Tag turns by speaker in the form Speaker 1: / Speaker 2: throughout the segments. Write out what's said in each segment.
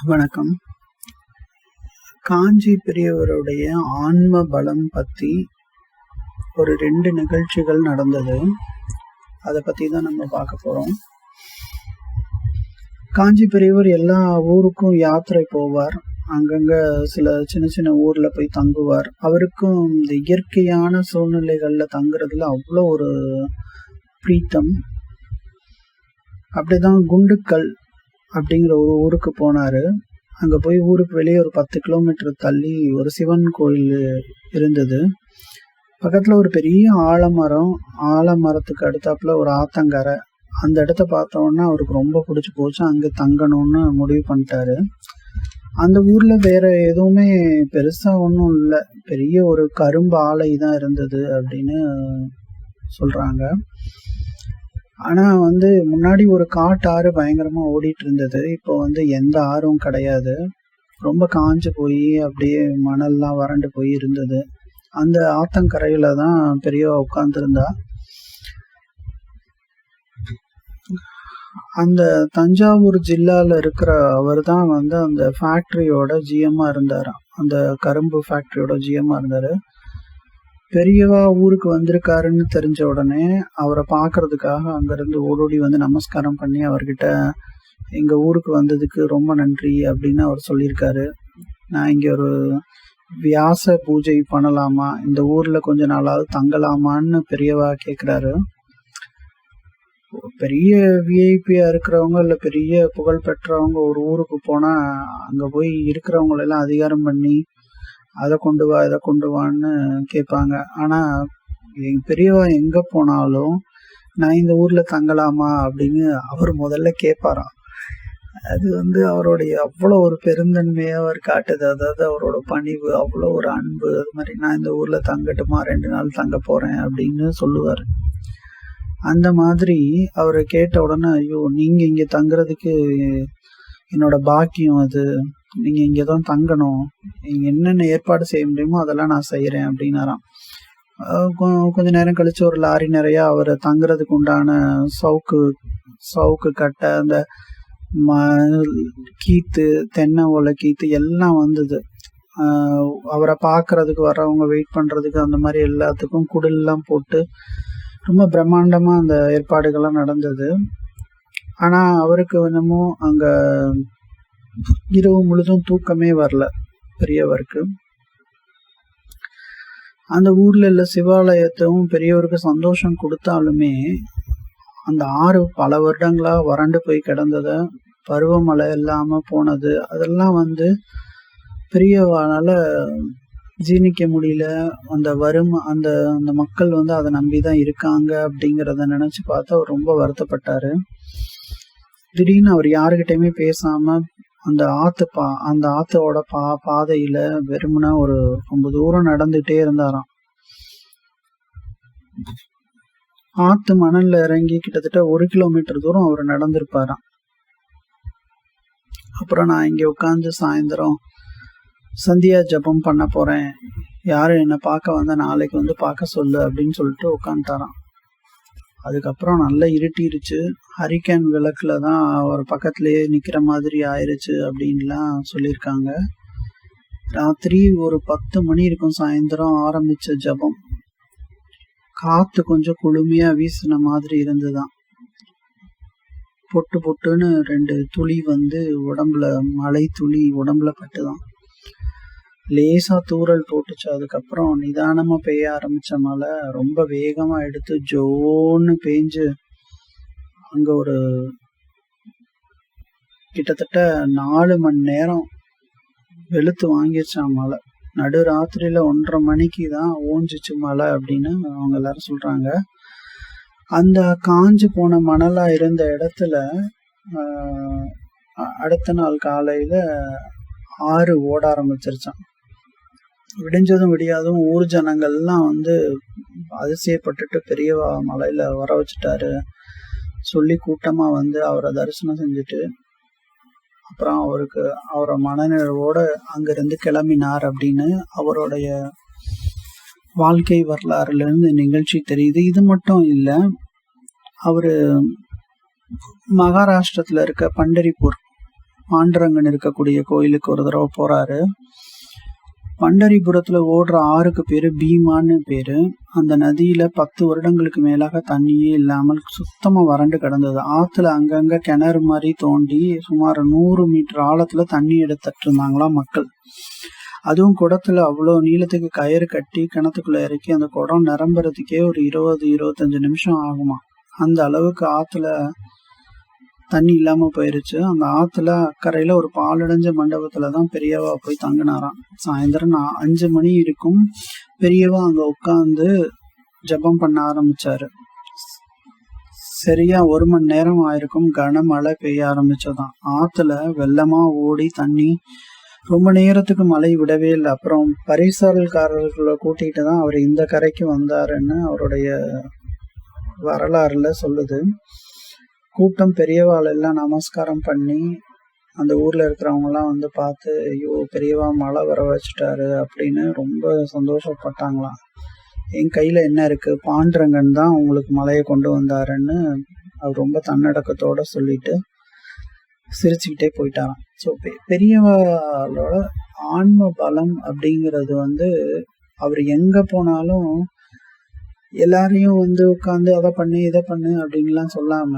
Speaker 1: வணக்கம். காஞ்சி பெரியவருடைய ஆன்ம பலம் பற்றி ஒரு 2 நிகழ்ச்சிகள் நடந்தது. அதை பற்றி தான் நம்ம பார்க்க போகிறோம். காஞ்சி பெரியவர் எல்லா ஊருக்கும் யாத்திரை போவார். அங்கங்கே சில சின்ன சின்ன ஊரில் போய் தங்குவார். அவருக்கும் இந்த இயற்கையான சூழ்நிலைகளில் தங்குறதுல அவ்வளோ ஒரு பிரீத்தம். அப்படிதான் குண்டுக்கல் அப்படிங்கிற ஒரு ஊருக்கு போனார். அங்கே போய் ஊருக்கு வெளியே ஒரு 10 கிலோமீட்டர் தள்ளி ஒரு சிவன் கோயில் இருந்தது. பக்கத்தில் ஒரு பெரிய ஆலமரத்துக்கு அடுத்தாப்புல ஒரு ஆத்தங்கரை. அந்த இடத்த பார்த்தோன்னா அவருக்கு ரொம்ப பிடிச்சி போச்சு. அங்கே தங்கணும்னு முடிவு பண்ணிட்டாரு. அந்த ஊரில் வேற எதுவுமே பெருசாக ஒன்றும் இல்லை, பெரிய ஒரு கரும்பு ஆலை தான் இருந்தது அப்படின்னு சொல்கிறாங்க. ஆனால் முன்னாடி ஒரு காட்டாறு பயங்கரமாக ஓடிட்டு இருந்தது. இப்போ எந்த ஆறும் கிடையாது. ரொம்ப காஞ்சு போய் அப்படியே மணல்லாம் வறண்டு போய் இருந்தது. அந்த ஆத்தங்கரையில் தான் பெரியவா உட்காந்துருந்தா. அந்த தஞ்சாவூர் ஜில்லாவில் இருக்கிற அவர் தான் அந்த ஃபேக்ட்ரியோட ஜிஎம்மாக இருந்தாராம். அந்த கரும்பு ஃபேக்ட்ரியோட ஜிஎம்மாக இருந்தார். பெரியவா ஊருக்கு வந்திருக்காருன்னு தெரிஞ்ச உடனே அவரை பார்க்கறதுக்காக அங்கேருந்து ஓடோடி நமஸ்காரம் பண்ணி அவர்கிட்ட எங்கள் ஊருக்கு வந்ததுக்கு ரொம்ப நன்றி அப்படின்னு அவர் சொல்லியிருக்காரு. நான் இங்கே ஒரு வியாச பூஜை பண்ணலாமா, இந்த ஊரில் கொஞ்ச நாளாவது தங்கலாமான்னு பெரியவா கேட்குறாரு. பெரிய விஐபியாக இருக்கிறவங்க இல்லை பெரிய புகழ் பெற்றவங்க ஒரு ஊருக்கு போனால் அங்கே போய் இருக்கிறவங்களெல்லாம் அதிகாரம் பண்ணி அதை கொண்டு வா இதை கொண்டு வான்னு கேட்பாங்க. ஆனால் பெரியவா எங்கே போனாலும் நான் இந்த ஊரில் தங்கலாமா அப்படின்னு அவர் முதல்ல கேட்பாராம். அது அவருடைய அவ்வளோ ஒரு பெருந்தன்மையை அவர் காட்டுது. அதாவது அவரோட பணிவு, அவ்வளோ ஒரு அன்பு. அது மாதிரி நான் இந்த ஊரில் தங்கட்டுமா, 2 நாள் தங்க போகிறேன் அப்படின்னு சொல்லுவார். அந்த மாதிரி அவரை கேட்ட உடனே, ஐயோ நீங்கள் இங்கே தங்குறதுக்கு என்னோட பாக்கியம், அது நீங்கள் இங்கே தான் தங்கணும், நீங்கள் என்னென்ன ஏற்பாடு செய்ய முடியுமோ அதெல்லாம் நான் செய்கிறேன் அப்படின்னாராம். கொஞ்ச நேரம் கழிச்சு ஒரு லாரி நிறையா அவர் தங்குறதுக்கு உண்டான சவுக்கு கட்டை, அந்த கீத்து, தென்னை ஓலை கீத்து எல்லாம் வந்தது. அவரை பார்க்கறதுக்கு வர்றவங்க வெயிட் பண்ணுறதுக்கு அந்த மாதிரி எல்லாத்துக்கும் குடில்லாம் போட்டு ரொம்ப பிரம்மாண்டமாக அந்த ஏற்பாடுகள்லாம் நடந்தது. ஆனால் அவருக்கு என்னமோ அங்கே இரவு முழுதும் தூக்கமே வரல பெரியவருக்கு. அந்த ஊர்ல உள்ள சிவாலயத்தையும் பெரியவருக்கு சந்தோஷம் கொடுத்தாலுமே அந்த ஆறு பல வருடங்களா வறண்டு போய் கிடந்தத, பருவமழை இல்லாம போனது, அதெல்லாம் பெரியவானால ஜீர்ணிக்க முடியல. அந்த அந்த மக்கள் அதை நம்பிதான் இருக்காங்க அப்படிங்கிறத நினைச்சு பார்த்து அவர் ரொம்ப வருத்தப்பட்டாரு. திடீர்னு அவர் யாருக்கிட்டையுமே பேசாம அந்த ஆத்தோட பாதையில வெறுமனா ஒரு ரொம்ப தூரம் நடந்துட்டே இருந்தாராம். ஆத்து மணல்ல இறங்கி கிட்டத்தட்ட 1 கிலோமீட்டர் தூரம் அவர் நடந்திருப்பாராம். அப்புறம் நான் இங்க உட்காந்து சாயந்தரம் சந்தியா ஜபம் பண்ண போறேன், யாரும் என்னை பார்க்க நாளைக்கு பார்க்க சொல்லு அப்படின்னு சொல்லிட்டு உட்காந்துட்டாராம். அதுக்கப்புறம் நல்லா இருட்டிருச்சு. ஹரிக்கேன் விளக்குல தான் அவர் பக்கத்துலேயே நிற்கிற மாதிரி ஆயிடுச்சு அப்படின்லாம் சொல்லியிருக்காங்க. ராத்திரி ஒரு 10 மணி இருக்கும் சாயந்தரம் ஆரம்பிச்ச ஜபம். காற்று கொஞ்சம் குளுமையா வீசின மாதிரி இருந்துதான். பொட்டு பொட்டுன்னு 2 துளி உடம்புல, மழை துளி உடம்புல பட்டுதான். லேசா தூறல் போட்டுச்சு. அதுக்கப்புறம் நிதானமா பெய்ய ஆரம்பிச்ச மழை ரொம்ப வேகமா எடுத்து ஜோன்னு பேஞ்சு அங்க ஒரு கிட்டத்தட்ட 4 மணி நேரம் வெளுத்து வாங்கிருச்சான் மழை. நடு ராத்திரியில 1:30 மணிக்கு தான் ஓஞ்சிச்சு மழை அப்படின்னு அவங்க எல்லாரும் சொல்றாங்க. அந்த காஞ்சு போன மணலா இருந்த இடத்துல அடுத்த நாள் காலையில ஆறு ஓட ஆரம்பிச்சிருச்சான். விடிஞ்சதும் விடியாதும் ஊர் ஜனங்கள்லாம் அதிசயப்பட்டுட்டு பெரியவா மலையில வர வச்சுட்டாரு சொல்லி கூட்டமா அவரை தரிசனம் செஞ்சுட்டு அப்புறம் அவரை மனநிறைவோட அங்கிருந்து கிளம்பினார் அப்படின்னு அவருடைய வாழ்க்கை வரலாறுல இருந்து நிகழ்ச்சி தெரியுது. இது மட்டும் இல்லை, அவரு மகாராஷ்டிரத்துல இருக்க பண்டரிபூர் பாண்டுரங்கன் இருக்கக்கூடிய கோயிலுக்கு ஒரு தடவை போறாரு. பண்டரிபுரத்துல ஓடுற ஆறுக்கு பேரு பீமான்னு பேரு. அந்த நதியில 10 வருடங்களுக்கு மேலாக தண்ணியே இல்லாமல் சுத்தமா வறண்டு கிடந்தது. ஆத்துல அங்கங்க கிணறு மாதிரி தோண்டி சுமார் 100 மீட்டர் ஆழத்துல தண்ணி எடுத்துட்டு இருந்தாங்களாம் மக்கள். அதுவும் குடத்துல அவ்வளோ நீளத்துக்கு கயிறு கட்டி கிணத்துக்குள்ள இறக்கி அந்த குடம் நிரம்புறதுக்கே ஒரு 20-25 நிமிஷம் ஆகுமா. அந்த அளவுக்கு ஆத்துல தண்ணி இல்லாம போயிருச்சு. அந்த ஆத்துல அக்கறையில ஒரு பாலடைஞ்ச மண்டபத்துலதான் பெரியவா போய் தங்கினாராம். சாயந்தரம் 5 மணி இருக்கும். பெரியவா அங்க உட்காந்து ஜபம் பண்ண ஆரம்பிச்சாரு. சரியா 1 மணி நேரம் ஆயிருக்கும். கனமழை பெய்ய ஆரம்பிச்சதாம். ஆத்துல வெள்ளமா ஓடி தண்ணி ரொம்ப நேரத்துக்கு மழை விடவே இல்லை. அப்புறம் பரிசல்காரர்களை கூட்டிட்டு தான் அவர் இந்த கரைக்கு வந்தாருன்னு அவருடைய வரலாறுல சொல்லுது. கூட்டம் பெரியவாள் எல்லாம் நமஸ்காரம் பண்ணி அந்த ஊர்ல இருக்கிறவங்க எல்லாம் வந்து பார்த்து, ஐயோ பெரியவா மழை வர வச்சுட்டாரு அப்படின்னு ரொம்ப சந்தோஷப்பட்டாங்களாம். என் கையில என்ன இருக்கு, பாண்டுரங்கன் தான் உங்களுக்கு மழையை கொண்டு வந்தாருன்னு அவர் ரொம்ப தன்னடக்கத்தோட சொல்லிட்டு சிரிச்சுக்கிட்டே போயிட்டாராம். ஸோ பெரியவாளோட ஆன்ம பலம் அப்படிங்கிறது வந்து அவர் எங்க போனாலும் எல்லாரையும் வந்து உட்காந்து அதை பண்ணு இதை பண்ணு அப்படின்லாம் சொல்லாம,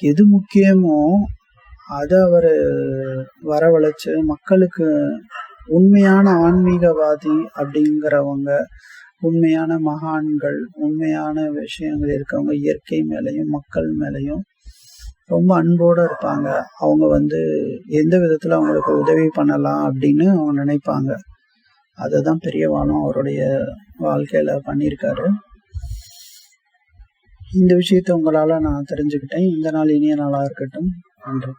Speaker 1: எது முக்கியமோ அதை அவர் வரவழைச்சு மக்களுக்கு உண்மையான ஆன்மீகவாதி அப்படிங்கிறவங்க, உண்மையான மகான்கள், உண்மையான விஷயங்கள் இருக்கவங்க இயற்கை மேலையும் மக்கள் மேலையும் ரொம்ப அன்போட இருப்பாங்க. அவங்க வந்து எந்த விதத்துல அவங்களுக்கு உதவி பண்ணலாம் அப்படின்னு அவங்க நினைப்பாங்க. அதுதான் பெரியவாளும் அவருடைய வாழ்க்கையில பண்ணியிருக்காரு. இந்த விஷயத்த உங்களால நான் தெரிஞ்சுக்கிட்டேன். இந்த நாள் இனிய நாளா இருக்கட்டும். நன்றி.